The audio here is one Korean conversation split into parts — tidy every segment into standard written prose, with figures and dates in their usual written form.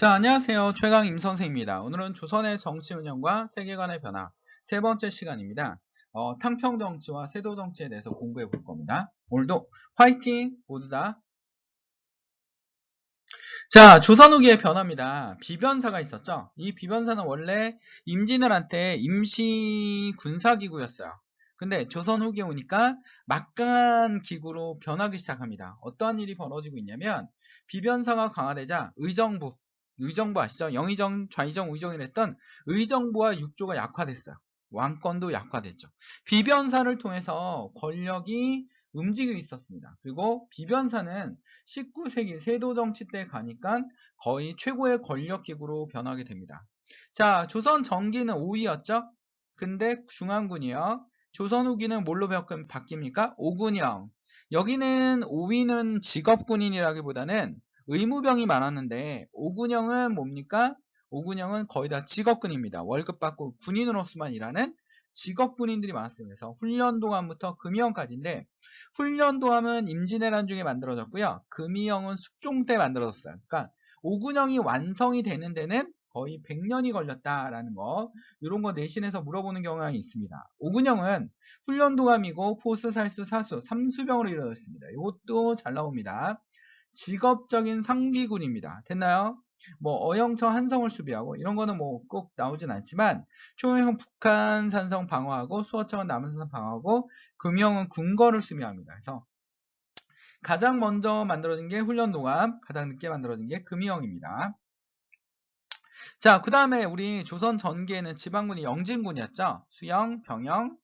자, 안녕하세요. 최강 임선생입니다. 오늘은 조선의 정치 운영과 세계관의 변화 세 번째 시간입니다. 탕평 정치와 세도 정치에 대해서 공부해 볼 겁니다. 오늘도 화이팅! 모두 다. 자, 조선 후기의 변화입니다. 비변사가 있었죠. 이 비변사는 원래 임진왜란때 임시 군사기구였어요. 근데 조선 후기에 오니까 막강한 기구로 변하기 시작합니다. 어떠한 일이 벌어지고 있냐면 비변사가 강화되자 의정부 아시죠? 영의정, 좌의정, 우의정이라 했던 의정부와 육조가 약화됐어요. 왕권도 약화됐죠. 비변사를 통해서 권력이 움직이고 있었습니다. 그리고 비변사는 19세기 세도정치 때 가니까 거의 최고의 권력기구로 변하게 됩니다. 자, 조선 전기는 5위였죠? 근데 중앙군이요. 조선 후기는 뭘로 바뀝니까? 5군형. 여기는 5위는 직업군인이라기보다는 의무병이 많았는데 5군형은 뭡니까? 5군형은 거의 다 직업군입니다. 월급 받고 군인으로서만 일하는 직업군인들이 많았어요. 그래서 훈련도감부터 금이형까지인데 훈련도함은 임진왜란 중에 만들어졌고요. 금이형은 숙종 때 만들어졌어요. 그러니까 5군형이 완성이 되는 데는 거의 100년이 걸렸다라는 거, 이런 거 내신에서 물어보는 경향이 있습니다. 5군형은 훈련도감이고 포스, 살수, 사수, 삼수병으로 이루어졌습니다. 이것도 잘 나옵니다. 직업적인 상비군입니다. 됐나요? 뭐 어영처 한성을 수비하고 이런 거는 뭐 꼭 나오진 않지만 초형 북한 산성 방어하고 수어청은 남한산성 방어하고 금형은 궁궐을 수비합니다. 그래서 가장 먼저 만들어진 게 훈련도감, 가장 늦게 만들어진 게 금이형입니다. 자, 그 다음에 우리 조선 전기에는 지방군이 영진군이었죠. 수영, 병영,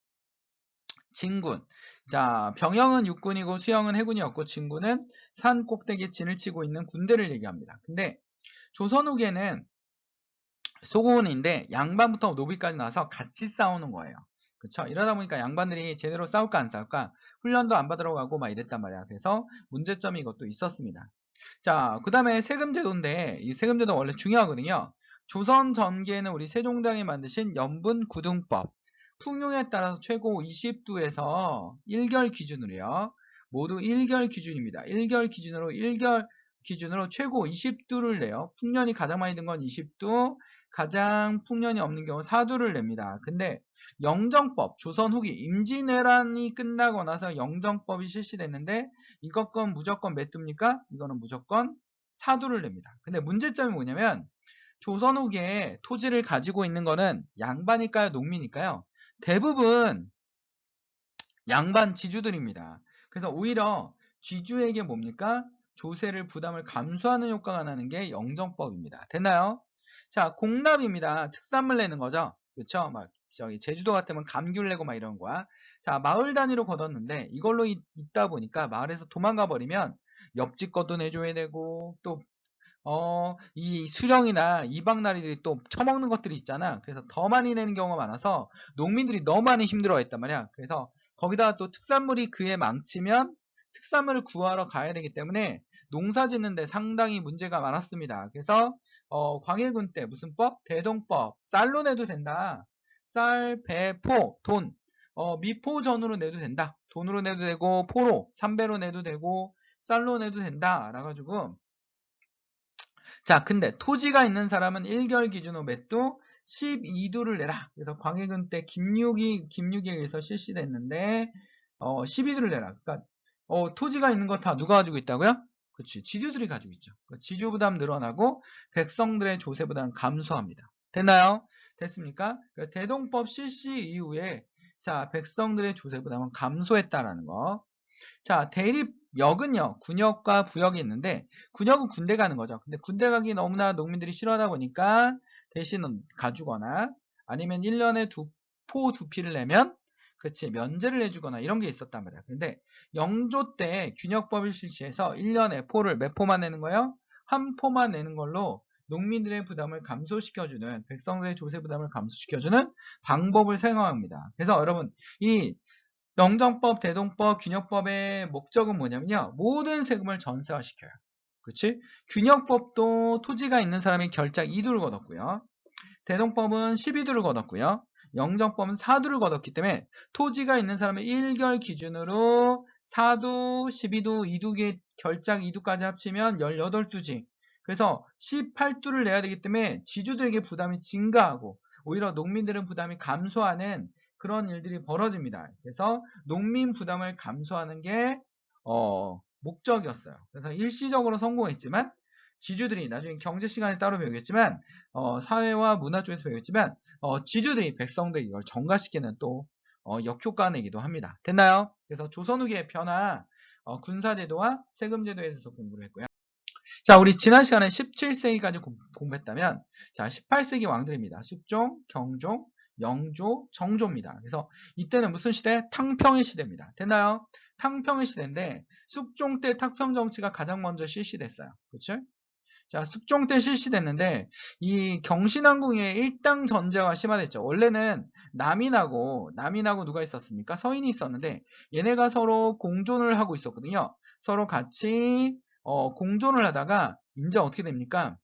진군. 자, 병영은 육군이고 수영은 해군이었고 진군은 산 꼭대기에 진을 치고 있는 군대를 얘기합니다. 근데 조선 후기에는 소고원인데 양반부터 노비까지 나와서 같이 싸우는 거예요. 그쵸? 이러다 보니까 양반들이 제대로 싸울까 안 싸울까 훈련도 안 받으러 가고 막 이랬단 말이야. 그래서 문제점이 이것도 있었습니다. 자, 그 다음에 세금제도인데 이 세금제도 원래 중요하거든요. 조선 전기에는 우리 세종대왕이 만드신 연분구등법 풍요에 따라서 최고 20두에서 1결 기준으로요. 모두 1결 기준입니다. 1결 기준으로 최고 20두를 내요. 풍년이 가장 많이 든 건 20두, 가장 풍년이 없는 경우 4두를 냅니다. 근데 영정법, 조선 후기, 임진왜란이 끝나고 나서 영정법이 실시됐는데 이것 건 무조건 몇 두입니까? 이거는 무조건 4두를 냅니다. 근데 문제점이 뭐냐면 조선 후기에 토지를 가지고 있는 거는 양반일까요? 농민일까요? 대부분 양반 지주들입니다. 그래서 오히려 지주에게 뭡니까? 조세를 부담을 감수하는 효과가 나는 게 영정법입니다. 됐나요? 자, 공납입니다. 특산물 내는 거죠. 그렇죠? 막 저기 제주도 같으면 감귤 내고 막 이런 거야. 자, 마을 단위로 걷었는데 이걸로 있다 보니까 마을에서 도망가 버리면 옆집 것도 내줘야 되고 또 이 수령이나 이방나리들이 또 처먹는 것들이 있잖아. 그래서 더 많이 내는 경우가 많아서 농민들이 너무 많이 힘들어 했단 말이야. 그래서 거기다가 또 특산물이 그에 망치면 특산물을 구하러 가야 되기 때문에 농사 짓는데 상당히 문제가 많았습니다. 그래서 광해군 때 무슨 법? 대동법. 쌀로 내도 된다. 쌀, 배, 포, 돈. 미포전으로 내도 된다. 돈으로 내도 되고 포로, 삼배로 내도 되고 쌀로 내도 된다. 라가지고 자, 근데 토지가 있는 사람은 1결 기준으로 몇 두? 12두를 내라. 그래서 광해군 때 김육에 의해서 실시됐는데 12두를 내라. 그러니까 토지가 있는 거 다 누가 가지고 있다고요? 그렇지. 지주들이 가지고 있죠. 그러니까 지주 부담 늘어나고 백성들의 조세 부담 감소합니다. 됐나요? 됐습니까? 그러니까 대동법 실시 이후에 자, 백성들의 조세 부담은 감소했다라는 거. 자, 대립역은요, 군역과 부역이 있는데, 군역은 군대 가는 거죠. 근데 군대 가기 너무나 농민들이 싫어하다 보니까 대신은 가주거나 아니면 1년에 포 두 피를 내면, 그렇지, 면제를 해주거나 이런 게 있었단 말이야. 근데 영조 때 균역법을 실시해서 1년에 포를 몇 포만 내는 거예요? 한 포만 내는 걸로 농민들의 부담을 감소시켜주는, 백성들의 조세 부담을 감소시켜주는 방법을 사용합니다. 그래서 여러분, 이 영정법, 대동법, 균역법의 목적은 뭐냐면요. 모든 세금을 전세화시켜요. 그렇지? 균역법도 토지가 있는 사람이 결작 2두를 거뒀고요. 대동법은 12두를 거뒀고요. 영정법은 4두를 거뒀기 때문에 토지가 있는 사람의 1결 기준으로 4두, 12두, 2두 결작 2두까지 합치면 18두지. 그래서 18두를 내야 되기 때문에 지주들에게 부담이 증가하고 오히려 농민들은 부담이 감소하는 그런 일들이 벌어집니다. 그래서 농민 부담을 감소하는 게 목적이었어요. 그래서 일시적으로 성공했지만 지주들이 나중에 경제 시간에 따로 배우겠지만 사회와 문화 쪽에서 배우겠지만 지주들이 백성들 이걸 정가시키는 또 역효과내기도 합니다. 됐나요? 그래서 조선 후기의 변화, 군사제도와 세금제도에 대해서 공부를 했고요. 자, 우리 지난 시간에 17세기까지 공부했다면, 자, 18세기 왕들입니다. 숙종, 경종, 영조, 정조입니다. 그래서 이때는 무슨 시대? 탕평의 시대입니다. 됐나요? 탕평의 시대인데, 숙종 때 탕평 정치가 가장 먼저 실시됐어요. 그렇죠? 자, 숙종 때 실시됐는데, 이 경신왕궁의 일당 전제가 심화됐죠. 원래는 남인하고 누가 있었습니까? 서인이 있었는데, 얘네가 서로 공존을 하고 있었거든요. 서로 같이 공존을 하다가 이제 어떻게 됩니까?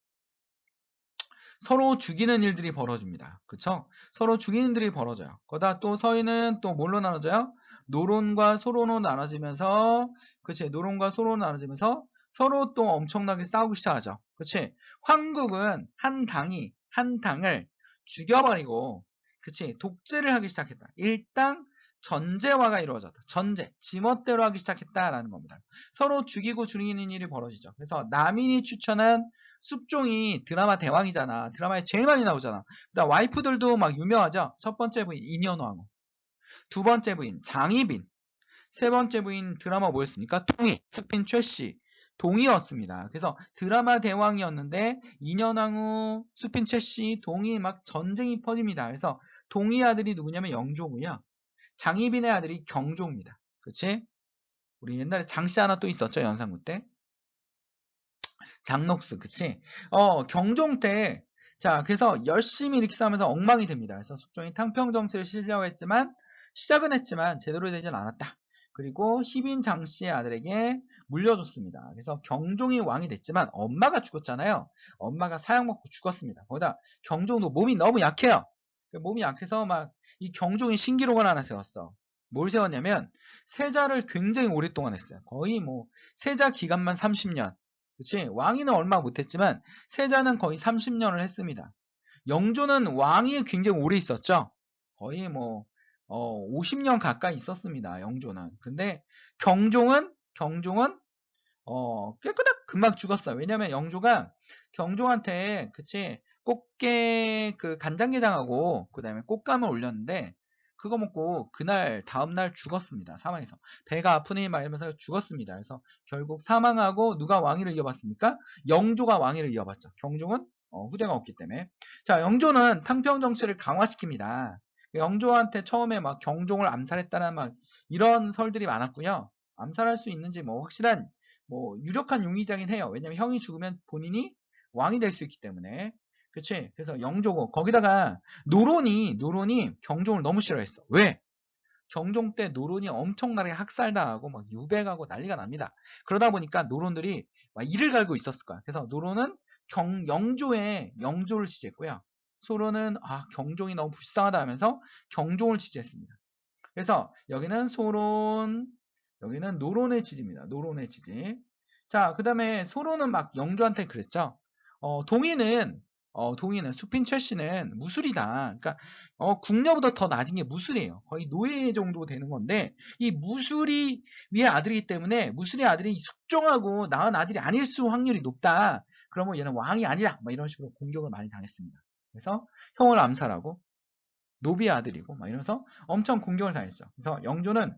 서로 죽이는 일들이 벌어집니다. 그쵸? 서로 죽이는 일이 벌어져요. 거기다 또 서인은 또 뭘로 나눠져요? 노론과 소론으로 나눠지면서, 그치? 노론과 소론으로 나눠지면서 서로 또 엄청나게 싸우기 시작하죠. 그치? 황국은 한 당을 죽여버리고, 그치? 독재를 하기 시작했다. 일당 전제화가 이루어졌다. 전제, 지멋대로 하기 시작했다라는 겁니다. 서로 죽이고 죽이는 일이 벌어지죠. 그래서 남인이 추천한 숙종이 드라마 대왕이잖아. 드라마에 제일 많이 나오잖아. 그다음 와이프들도 막 유명하죠. 첫 번째 부인 인현왕후, 두 번째 부인 장희빈, 세 번째 부인 드라마 뭐였습니까? 동희, 수빈 최씨, 동희였습니다. 그래서 드라마 대왕이었는데 인현왕후, 수빈 최씨, 동희 막 전쟁이 퍼집니다. 그래서 동희 아들이 누구냐면 영조고요. 장희빈의 아들이 경조입니다. 그렇지? 우리 옛날에 장씨 하나 또 있었죠. 연산군 때. 장녹스, 그치? 경종 때, 자, 그래서 열심히 이렇게 싸우면서 엉망이 됩니다. 그래서 숙종이 탕평 정치를 시작은 했지만 제대로 되진 않았다. 그리고 희빈 장씨의 아들에게 물려줬습니다. 그래서 경종이 왕이 됐지만 엄마가 죽었잖아요. 엄마가 사약 먹고 죽었습니다. 거기다 경종도 몸이 너무 약해요. 몸이 약해서 막 이 경종이 신기록을 하나 세웠어. 뭘 세웠냐면 세자를 굉장히 오랫동안 했어요. 거의 뭐 세자 기간만 30년. 그치? 왕위는 얼마 못했지만 세자는 거의 30년을 했습니다. 영조는 왕위 굉장히 오래 있었죠. 거의 뭐 50년 가까이 있었습니다. 영조는. 근데 경종은 깨끗하게 금방 죽었어요. 왜냐면 영조가 경종한테 그치 꽃게 그 간장게장하고 그다음에 꽃감을 올렸는데 그거 먹고 그날 다음날 죽었습니다. 사망해서 배가 아프니 막 이러면서 죽었습니다. 그래서 결국 사망하고 누가 왕위를 이어받습니까? 영조가 왕위를 이어받죠. 경종은 후대가 없기 때문에. 자, 영조는 탕평 정치를 강화시킵니다. 영조한테 처음에 막 경종을 암살했다는 막 이런 설들이 많았고요. 암살할 수 있는지 뭐 확실한 뭐 유력한 용의자긴 해요. 왜냐면 형이 죽으면 본인이 왕이 될 수 있기 때문에. 그치? 그래서 영조고 거기다가 노론이 경종을 너무 싫어했어. 왜? 경종 때 노론이 엄청나게 학살당하고 막 유배가고 난리가 납니다. 그러다 보니까 노론들이 막 이를 갈고 있었을 거야. 그래서 노론은 영조를 지지했고요. 소론은 경종이 너무 불쌍하다 하면서 경종을 지지했습니다. 그래서 여기는 소론, 여기는 노론의 지지입니다. 노론의 지지. 자, 그 다음에 소론은 막 영조한테 그랬죠. 동희는 수핀 최씨는 무술이다. 그러니까 궁녀보다 더 낮은 게 무술이에요. 거의 노예 정도 되는 건데 이 무술이 위의 아들이기 때문에 무술의 아들이 숙종하고 낳은 아들이 아닐 수 확률이 높다. 그러면 얘는 왕이 아니다. 막 이런 식으로 공격을 많이 당했습니다. 그래서 형을 암살하고 노비의 아들이고 막 이러면서 엄청 공격을 당했죠. 그래서 영조는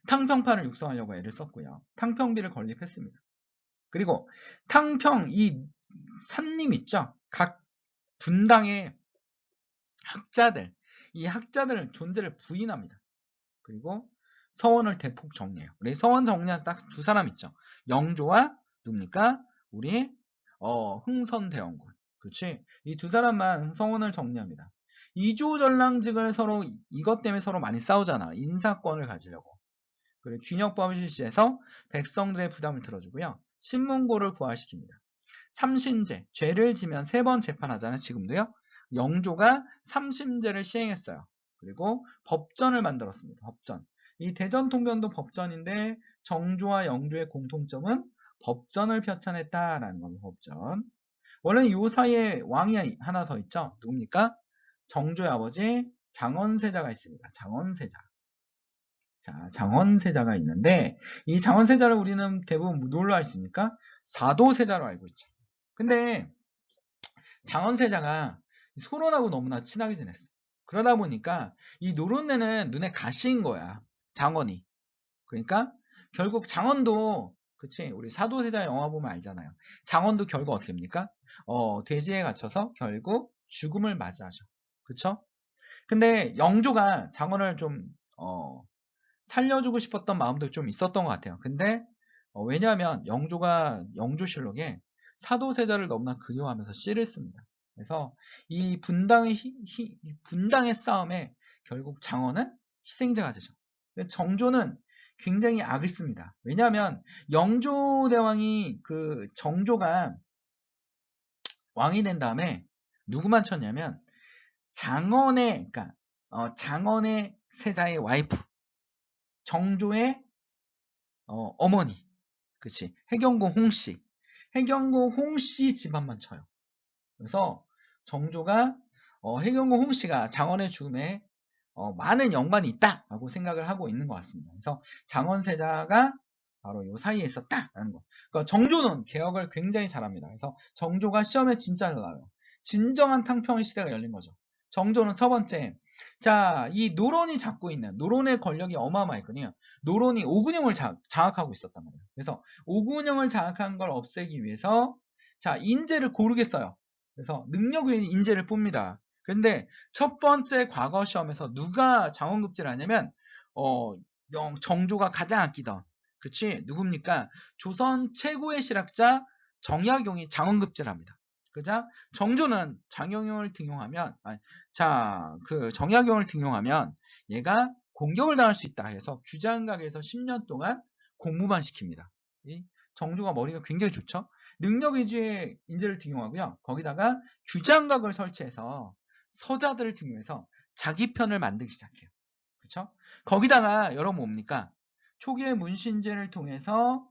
탕평파를 육성하려고 애를 썼고요. 탕평비를 건립했습니다. 그리고 탕평 이 산림 있죠. 각 분당의 학자들, 이 학자들 존재를 부인합니다. 그리고 서원을 대폭 정리해요. 우리 서원 정리한 딱 두 사람 있죠. 영조와 누굽니까? 우리 흥선대원군. 그렇지? 이 두 사람만 서원을 정리합니다. 이조전랑직을 서로 이것 때문에 서로 많이 싸우잖아. 인사권을 가지려고. 그리고 균역법을 실시해서 백성들의 부담을 들어주고요. 신문고를 부활시킵니다. 삼신제, 죄를 지면 3번 재판하잖아요. 지금도요. 영조가 삼신제를 시행했어요. 그리고 법전을 만들었습니다. 법전. 이 대전통변도 법전인데 정조와 영조의 공통점은 법전을 펼쳐냈다라는 겁니다. 법전. 원래 요 사이에 왕이 하나 더 있죠. 누굽니까? 정조의 아버지 장원세자가 있습니다. 장원세자. 자, 장원세자가 있는데 이 장원세자를 우리는 대부분 뭘로 알습니까? 사도세자로 알고 있죠. 근데 장원세자가 소론하고 너무나 친하게 지냈어. 그러다 보니까 이 노론내는 눈에 가시인 거야. 장원이. 그러니까 결국 장원도 그치 우리 사도세자 영화 보면 알잖아요. 장원도 결국 어떻게 됩니까? 돼지에 갇혀서 결국 죽음을 맞이하죠. 그쵸? 근데 영조가 장원을 좀 살려주고 싶었던 마음도 좀 있었던 것 같아요. 근데 왜냐하면 영조가 영조실록에 사도세자를 너무나 그리워하면서 시를 씁니다. 그래서 이 분당의 싸움에 결국 장원은 희생자가 되죠. 정조는 굉장히 악을 씁니다. 왜냐하면 영조대왕이 그 정조가 왕이 된 다음에 누구만 쳤냐면 장원의 그러니까 장원의 세자의 와이프 정조의 어머니 그치 해경궁 홍씨 해경궁 홍씨 집안만 쳐요. 그래서 정조가 해경궁 홍씨가 장원의 죽음에 많은 연관이 있다라고 생각을 하고 있는 것 같습니다. 그래서 장원세자가 바로 이 사이에 있었다라는 거. 그러니까 정조는 개혁을 굉장히 잘합니다. 그래서 정조가 시험에 진짜 잘 나와요. 진정한 탕평의 시대가 열린 거죠. 정조는 첫 번째, 자, 이 노론이 잡고 있는 노론의 권력이 어마어마했거든요. 노론이 오군영을 장악하고 있었단 말이에요. 그래서 오군영을 장악한 걸 없애기 위해서 자 인재를 고르겠어요. 그래서 능력 있는 인재를 뽑니다. 근데 첫 번째 과거 시험에서 누가 장원급제를 하냐면 정조가 가장 아끼던 그치 누굽니까? 조선 최고의 실학자 정약용이 장원급제를 합니다. 그자 정조는 장영용을 등용하면 그 정약용을 등용하면 얘가 공격을 당할 수 있다 해서 규장각에서 10년 동안 공무만 시킵니다. 이 정조가 머리가 굉장히 좋죠. 능력 위주의 인재를 등용하고요. 거기다가 규장각을 설치해서 서자들을 등용해서 자기 편을 만들기 시작해요. 그렇죠? 거기다가 여러분 뭡니까? 초기의 문신제를 통해서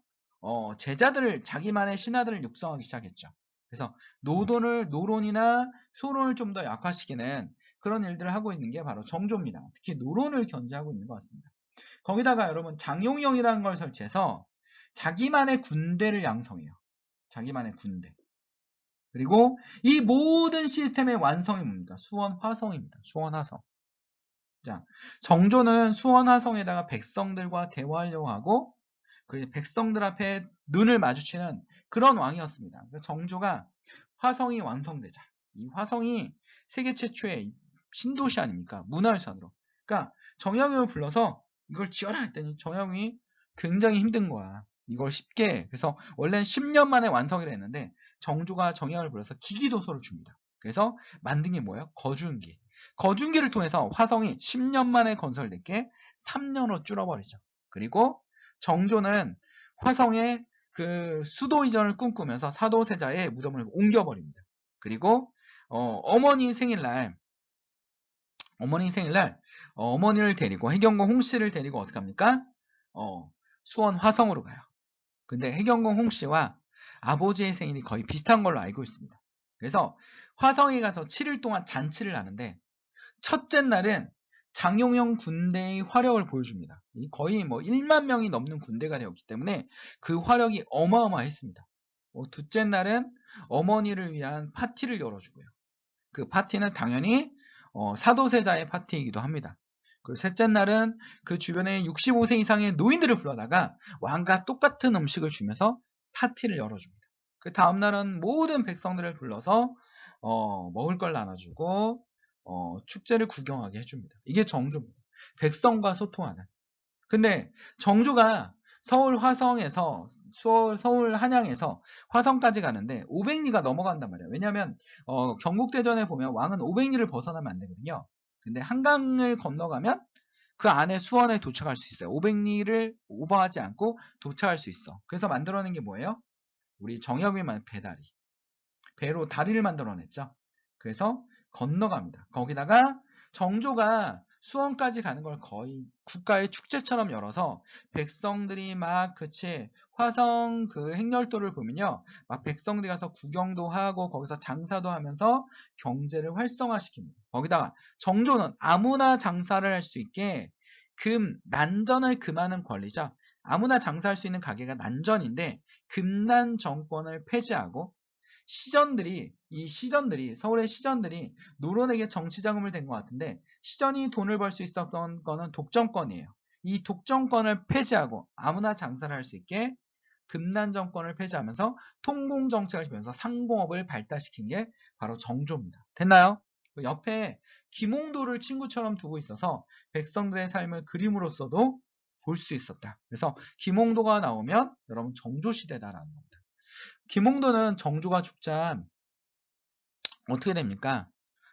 제자들을 자기만의 신하들을 육성하기 시작했죠. 그래서 노론이나 소론을 좀 더 약화시키는 그런 일들을 하고 있는 게 바로 정조입니다. 특히 노론을 견제하고 있는 것 같습니다. 거기다가 여러분 장용영이라는 걸 설치해서 자기만의 군대를 양성해요. 자기만의 군대. 그리고 이 모든 시스템의 완성이 뭡니까? 수원화성입니다. 수원화성. 자, 정조는 수원화성에다가 백성들과 대화하려고 하고 그 백성들 앞에 눈을 마주치는 그런 왕이었습니다. 그러니까 정조가 화성이 완성되자. 이 화성이 세계 최초의 신도시 아닙니까? 문화유산으로. 그러니까 정약용을 불러서 이걸 지어라 했더니 정약용이 굉장히 힘든 거야. 이걸 쉽게 그래서 원래는 10년 만에 완성이라 했는데 정조가 정약을 불러서 기기도서를 줍니다. 그래서 만든 게 뭐예요? 거중기. 거중기를 통해서 화성이 10년 만에 건설됐게 3년으로 줄어버리죠. 그리고 정조는 화성에 그 수도 이전을 꿈꾸면서 사도세자의 무덤을 옮겨버립니다. 그리고 어머니 생일날 어머니를 데리고 해경궁 홍씨를 데리고 어떻게 합니까? 수원 화성으로 가요. 근데 해경궁 홍씨와 아버지의 생일이 거의 비슷한 걸로 알고 있습니다. 그래서 화성에 가서 7일 동안 잔치를 하는데 첫째 날은 장용영 군대의 화력을 보여줍니다. 거의 뭐 1만 명이 넘는 군대가 되었기 때문에 그 화력이 어마어마했습니다. 둘째 날은 어머니를 위한 파티를 열어주고요. 그 파티는 당연히 사도세자의 파티이기도 합니다. 그리고 셋째 날은 그 주변에 65세 이상의 노인들을 불러다가 왕과 똑같은 음식을 주면서 파티를 열어줍니다. 그 다음날은 모든 백성들을 불러서 먹을 걸 나눠주고 축제를 구경하게 해줍니다. 이게 정조입니다. 백성과 소통하는. 근데 정조가 서울 화성에서 서울 한양에서 화성까지 가는데 500리가 넘어간단 말이에요. 왜냐하면 경국대전에 보면 왕은 500리를 벗어나면 안 되거든요. 근데 한강을 건너가면 그 안에 수원에 도착할 수 있어요. 500리를 오버하지 않고 도착할 수 있어. 그래서 만들어낸 게 뭐예요? 우리 정약용의 배다리. 배로 다리를 만들어냈죠. 그래서 건너갑니다. 거기다가 정조가 수원까지 가는 걸 거의 국가의 축제처럼 열어서 백성들이 막 그치 화성 그 행렬도를 보면요 막 백성들이 가서 구경도 하고 거기서 장사도 하면서 경제를 활성화시킵니다. 거기다가 정조는 아무나 장사를 할 수 있게 난전을 금하는 권리죠. 아무나 장사할 수 있는 가게가 난전인데 금난 정권을 폐지하고 서울의 시전들이 노론에게 정치자금을 댄 것 같은데 시전이 돈을 벌 수 있었던 거는 독점권이에요. 이 독점권을 폐지하고 아무나 장사를 할 수 있게 금난 정권을 폐지하면서 통공정책을 하면서 상공업을 발달시킨 게 바로 정조입니다. 됐나요? 옆에 김홍도를 친구처럼 두고 있어서 백성들의 삶을 그림으로써도 볼 수 있었다. 그래서 김홍도가 나오면 여러분 정조시대다라는 겁니다. 김홍도는 정조가 죽자 어떻게 됩니까?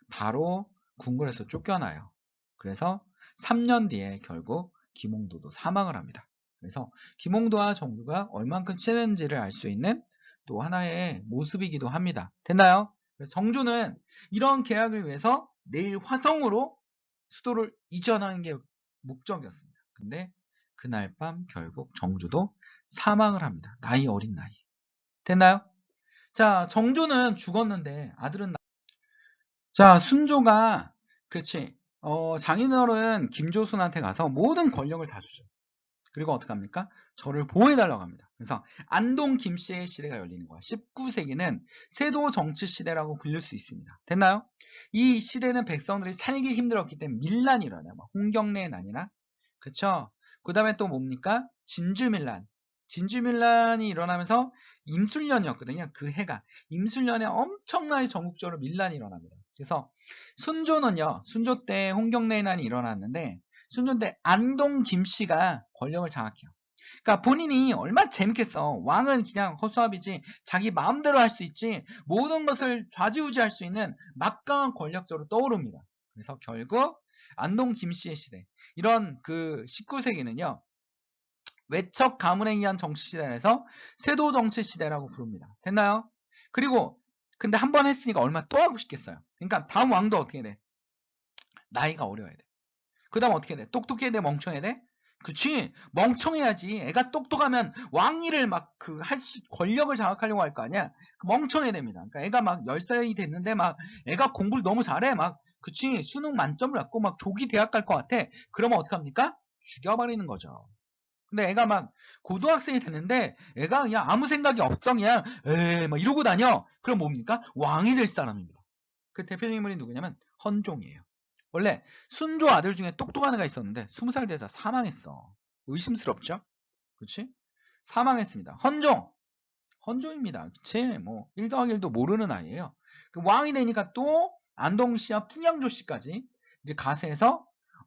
바로 궁궐에서 쫓겨나요. 그래서 3년 뒤에 결국 김홍도도 사망을 합니다. 그래서 김홍도와 정조가 얼만큼 친했는지를 알 수 있는 또 하나의 모습이기도 합니다. 됐나요? 그래서 정조는 이런 계약을 위해서 내일 화성으로 수도를 이전하는 게 목적이었습니다. 근데 그날 밤 결국 정조도 사망을 합니다. 나이 어린 나이. 됐나요? 자, 정조는 죽었는데 아들은 자, 순조가 그치 장인어른 김조순한테 가서 모든 권력을 다 주죠. 그리고 어떻게 합니까? 저를 보호해달라고 합니다. 그래서 안동 김씨의 시대가 열리는 거야. 19세기는 세도 정치 시대라고 불릴 수 있습니다. 됐나요? 이 시대는 백성들이 살기 힘들었기 때문에 밀란이 일어나요. 홍경래의 난이나 그쵸? 그 다음에 또 뭡니까? 진주밀란. 진주밀란이 일어나면서 임술년이었거든요. 그 해가. 임술년에 엄청나게 전국적으로 밀란이 일어납니다. 그래서 순조 때 홍경래의 난이 일어났는데 순조 때 안동 김씨가 권력을 장악해요. 그러니까 본인이 얼마나 재밌겠어. 왕은 그냥 허수아비지 자기 마음대로 할 수 있지 모든 것을 좌지우지할 수 있는 막강한 권력자로 떠오릅니다. 그래서 결국 안동 김씨의 시대 이런 그 19세기는요. 외척 가문에 의한 정치 시대에서 세도 정치 시대라고 부릅니다. 됐나요? 그리고 근데 한 번 했으니까 얼마 또 하고 싶겠어요. 그러니까 다음 왕도 어떻게 돼? 나이가 어려야 돼. 그 다음 어떻게 돼? 똑똑해야 돼? 멍청해야 돼? 그치? 멍청해야지. 애가 똑똑하면 왕위를 막 권력을 장악하려고 할 거 아니야? 멍청해야 됩니다. 그러니까 애가 막 10살이 됐는데 막 애가 공부를 너무 잘해. 막, 그치? 수능 만점을 받고 막 조기 대학 갈 것 같아. 그러면 어떡합니까? 죽여버리는 거죠. 근데 애가 막 고등학생이 됐는데 애가 그냥 아무 생각이 없어. 그냥 막 이러고 다녀. 그럼 뭡니까? 왕이 될 사람입니다. 그 대표적인 인물이 누구냐면 헌종이에요. 원래 순조 아들 중에 똑똑한 애가 있었는데 20살 돼서 사망했어. 의심스럽죠? 그렇지? 사망했습니다. 헌종입니다. 그치? 뭐 1 더하기 1도 모르는 아이예요. 그 왕이 되니까 또 안동시와 풍양조씨까지 이제 가세해서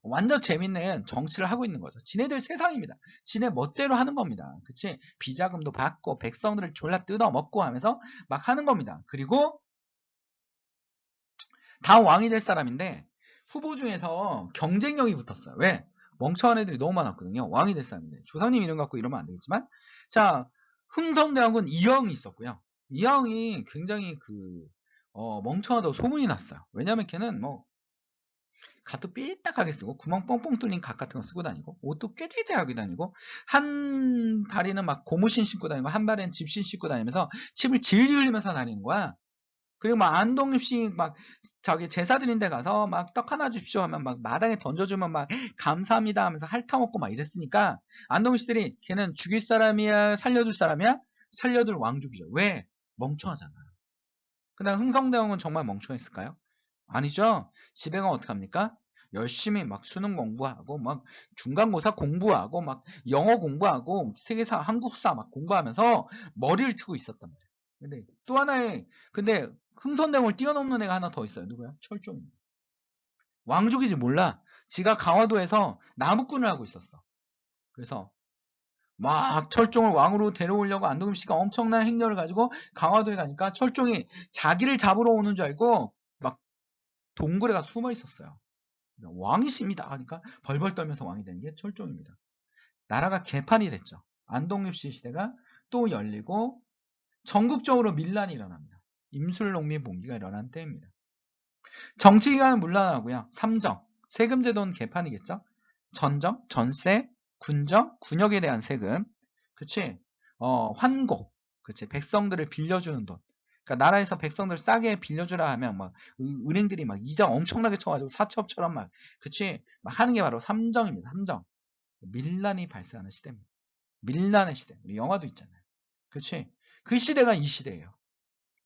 완전 재밌는 정치를 하고 있는 거죠. 지네들 세상입니다. 지네 멋대로 하는 겁니다. 그치? 비자금도 받고 백성들을 졸라 뜯어먹고 하면서 막 하는 겁니다. 그리고 다음 왕이 될 사람인데 후보 중에서 경쟁력이 붙었어요. 왜? 멍청한 애들이 너무 많았거든요. 왕이 될 사람인데 조상님 이름 갖고 이러면 안 되겠지만 자 흥성대왕군 이영이 있었고요. 이영이 굉장히 멍청하다고 소문이 났어요. 왜냐면 걔는 뭐 갓도 삐딱하게 쓰고 구멍 뻥뻥 뚫린 갓 같은 거 쓰고 다니고 옷도 꾀재재하게 다니고 한 발에는 막 고무신 신고 다니고 한 발에는 집신 신고 다니면서 침을 질질 흘리면서 다니는 거야. 그리고 막 안동입시 막 저기 제사 드린 데 가서 막 떡 하나 주십시오 하면 막 마당에 던져주면 막 감사합니다 하면서 핥아먹고 막 이랬으니까 안동입시들이 걔는 죽일 사람이야 살려줄 사람이야? 살려둘 왕족이죠. 왜? 멍청하잖아. 그다음 흥성대왕은 정말 멍청했을까요? 아니죠. 집에 가면 어떡합니까? 열심히 막 수능 공부하고 막 중간고사 공부하고 막 영어 공부하고 세계사 한국사 막 공부하면서 머리를 트고 있었단 말이에요. 근데 흥선대왕을 뛰어넘는 애가 하나 더 있어요. 누구야? 철종입니다. 왕족이지 몰라. 지가 강화도에서 나무꾼을 하고 있었어. 그래서 막 철종을 왕으로 데려오려고 안동임 씨가 엄청난 행렬을 가지고 강화도에 가니까 철종이 자기를 잡으러 오는 줄 알고 막 동굴에 가서 숨어 있었어요. 왕이십니다 하니까 벌벌 떨면서 왕이 된 게 철종입니다. 나라가 개판이 됐죠. 안동립시 시대가 또 열리고 전국적으로 밀란이 일어납니다. 임술농민 봉기가 일어난 때입니다. 정치기관은 물러나고요. 세금 제도는 개판이겠죠? 전정, 전세, 군정, 군역에 대한 세금, 그치? 환곡, 그치? 백성들을 빌려주는 돈. 그러니까 나라에서 백성들 싸게 빌려주라 하면 막 은행들이 막 이자 엄청나게 쳐가지고 사채업처럼 막, 그치? 막 하는 게 바로 삼정입니다. 삼정. 밀란이 발생하는 시대입니다. 밀란의 시대. 우리 영화도 있잖아요. 그치? 그 시대가 이 시대예요.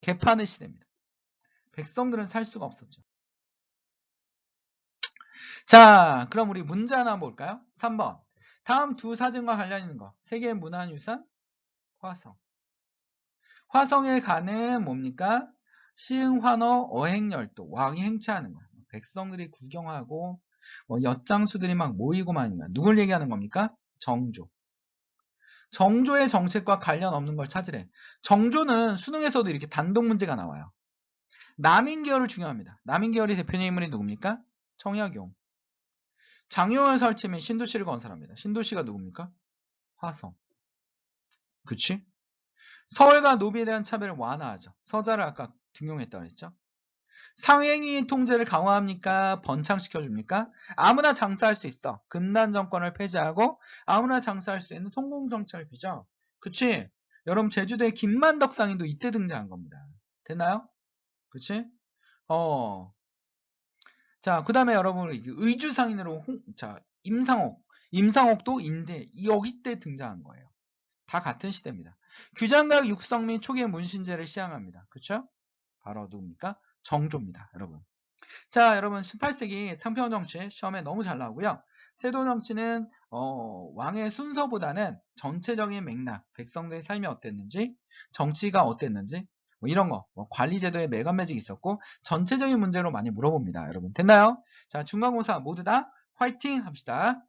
개판의 시대입니다. 백성들은 살 수가 없었죠. 자, 그럼 우리 문제 하나 볼까요? 3번. 다음 두 사진과 관련 있는 거. 세계 문화유산 화성. 화성에 가는 뭡니까? 시흥환어 어행열도 왕이 행차하는 거야. 백성들이 구경하고 엿장수들이 막 모이고 말입니다. 누굴 얘기하는 겁니까? 정조. 정조의 정책과 관련 없는 걸 찾으래. 정조는 수능에서도 이렇게 단독 문제가 나와요. 남인계열을 중요합니다. 남인계열의 대표님 인물이 누굽니까? 청약용. 장요을 설치면 신도시를 건설합니다. 신도시가 누굽니까? 화성. 그치? 서울과 노비에 대한 차별을 완화하죠. 서자를 아까 등용했다고 했죠. 상행위 통제를 강화합니까? 번창시켜줍니까? 아무나 장사할 수 있어. 금난 정권을 폐지하고 아무나 장사할 수 있는 통공정책을 펴죠. 그치? 여러분 제주도의 김만덕 상인도 이때 등장한 겁니다. 됐나요? 그치? 자, 그 다음에 여러분 의주 상인으로 자, 임상옥도 여기 때 등장한 거예요. 다 같은 시대입니다. 규장각 육성 및 초기의 문신제를 시행합니다. 그쵸? 바로 누굽니까? 정조입니다. 여러분. 자, 여러분 18세기 탕평 정치 시험에 너무 잘 나오고요. 세도 정치는 왕의 순서보다는 전체적인 맥락, 백성들의 삶이 어땠는지, 정치가 어땠는지 뭐 이런 거, 관리제도에 매간 매직이 있었고 전체적인 문제로 많이 물어봅니다. 여러분 됐나요? 자, 중간고사 모두 다 화이팅 합시다.